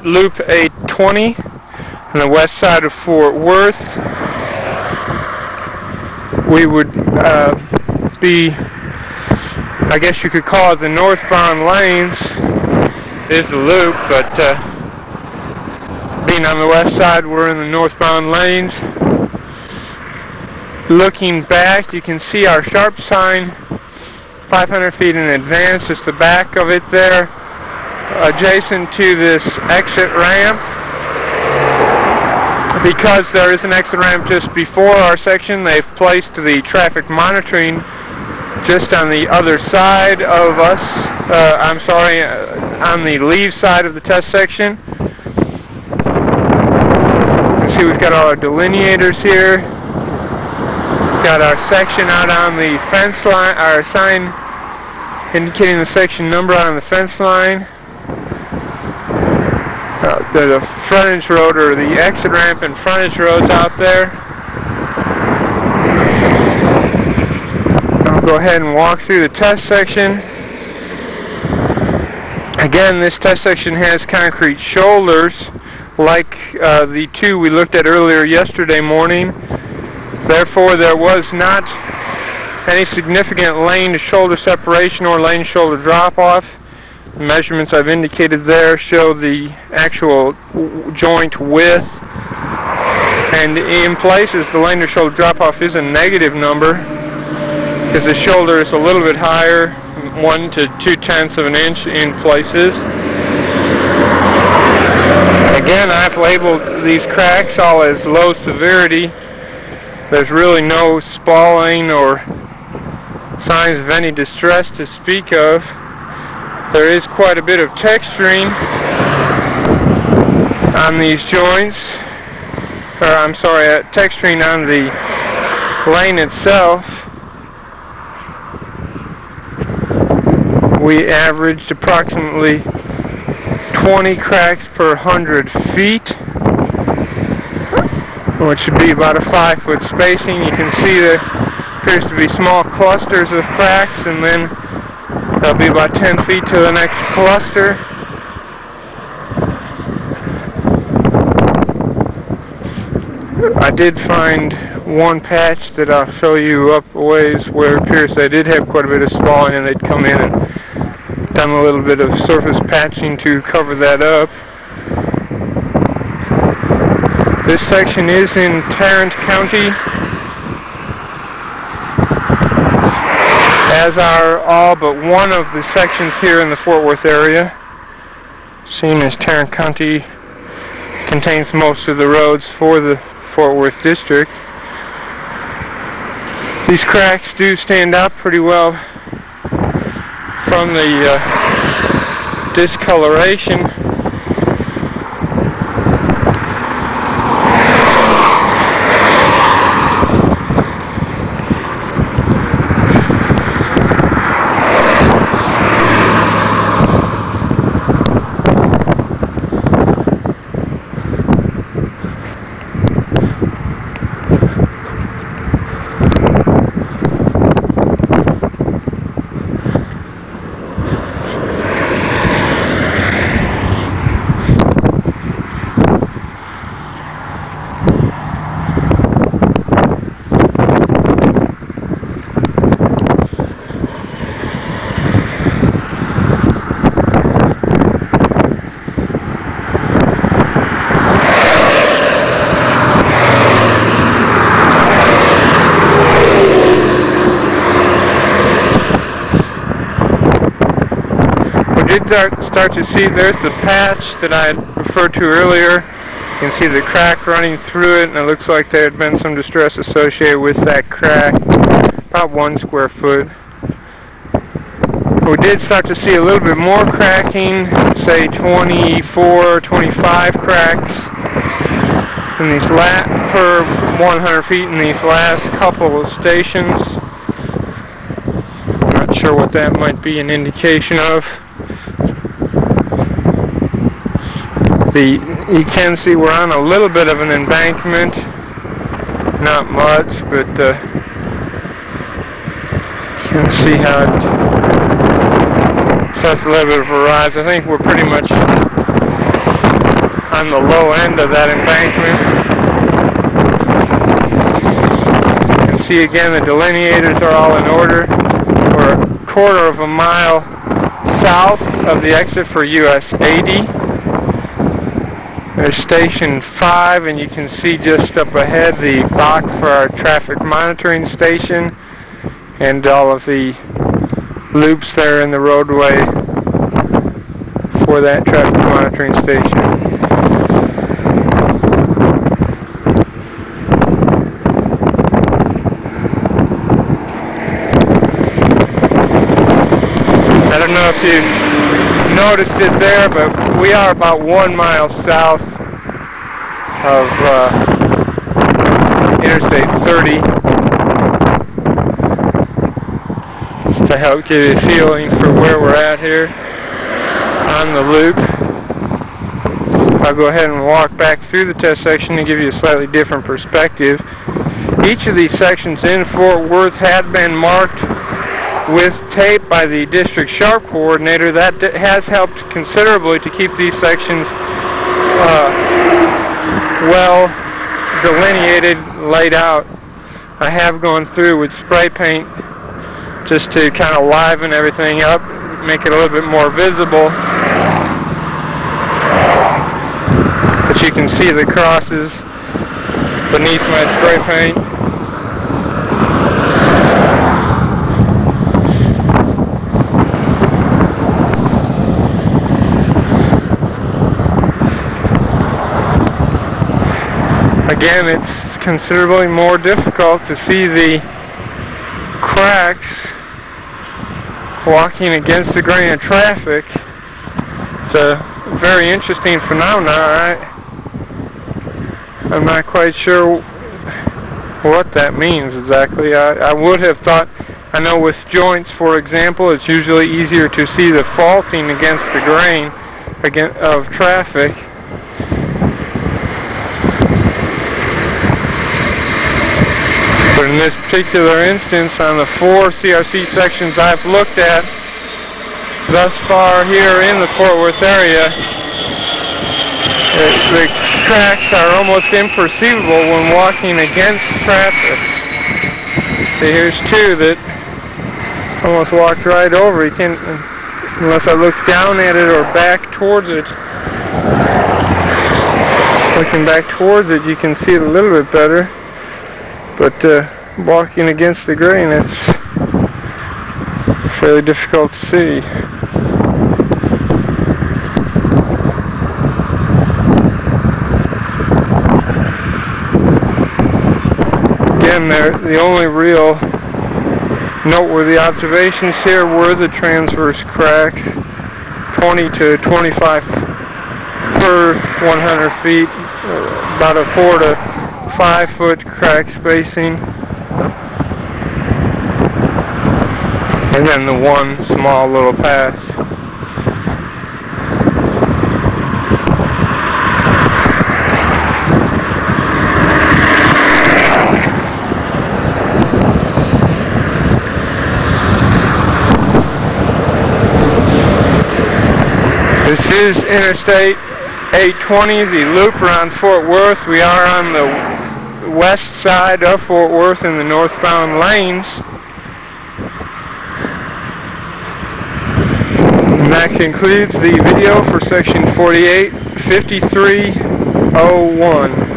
Loop 820 on the west side of Fort Worth. We would be, I guess you could call it the northbound lanes is the loop, but being on the west side, we're in the northbound lanes. Looking back, you can see our sharp sign 500 feet in advance, just the back of it there, adjacent to this exit ramp. Because there is an exit ramp just before our section, they've placed the traffic monitoring just on the other side of us. On the leave side of the test section. You can see we've got all our delineators here. We've got our section out on the fence line, our sign indicating the section number on the fence line. The frontage road, or the exit ramp and frontage roads out there. I'll go ahead and walk through the test section. Again, this test section has concrete shoulders like the two we looked at earlier yesterday morning. Therefore, there was not any significant lane to shoulder separation or lane to shoulder drop off. The measurements I've indicated there show the actual joint width, and in places the lane to shoulder drop off is a negative number because the shoulder is a little bit higher, 1 to 2/10 of an inch in places. Again, I've labeled these cracks all as low severity. There's really no spalling or signs of any distress to speak of. There is quite a bit of texturing on these joints, texturing on the lane itself. We averaged approximately 20 cracks per 100 feet, which should be about a 5-foot spacing. You can see there appears to be small clusters of cracks, and then there'll be about 10 feet to the next cluster. I did find one patch that I'll show you up a ways where it appears they did have quite a bit of spalling, and they'd come in and done a little bit of surface patching to cover that up. This section is in Tarrant County, as are all but one of the sections here in the Fort Worth area. Seeing as Tarrant County contains most of the roads for the Fort Worth district. These cracks do stand out pretty well from the discoloration. Start to see there's the patch that I referred to earlier. You can see the crack running through it, and it looks like there had been some distress associated with that crack, about 1 square foot. We did start to see a little bit more cracking, say 24, 25 cracks in these per 100 feet in these last couple of stations. I'm not sure what that might be an indication of. You can see we're on a little bit of an embankment, not much, but you can see how it starts a little bit of a rise. I think we're pretty much on the low end of that embankment. You can see again the delineators are all in order. We're a quarter of a mile south of the exit for US 80. There's station 5, and you can see just up ahead the box for our traffic monitoring station and all of the loops there in the roadway for that traffic monitoring station. I don't know if you noticed it there, but we are about 1 mile south of Interstate 30. Just to help give you a feeling for where we're at here on the loop. I'll go ahead and walk back through the test section and give you a slightly different perspective. Each of these sections in Fort Worth had been marked with tape by the district SHARP coordinator. That has helped considerably to keep these sections well delineated, laid out. I have gone through with spray paint just to kind of liven everything up, make it a little bit more visible. But you can see the crosses beneath my spray paint. Again, it's considerably more difficult to see the cracks walking against the grain of traffic. It's a very interesting phenomenon. I'm not quite sure what that means exactly. I would have thought, I know with joints, for example, it's usually easier to see the faulting against the grain of traffic. But in this particular instance, on the 4 CRC sections I've looked at thus far here in the Fort Worth area, the cracks are almost imperceivable when walking against traffic. See, here's 2 that almost walked right over. You can't, unless I look down at it or back towards it. Looking back towards it, you can see it a little bit better. But walking against the grain, it's fairly difficult to see. Again, the only real noteworthy observations here were the transverse cracks, 20 to 25 per 100 feet, about a 4 to 5 foot crack spacing, and then the one small little path. This is Interstate 820, the loop around Fort Worth. We are on the west side of Fort Worth in the northbound lanes. And that concludes the video for section 485301.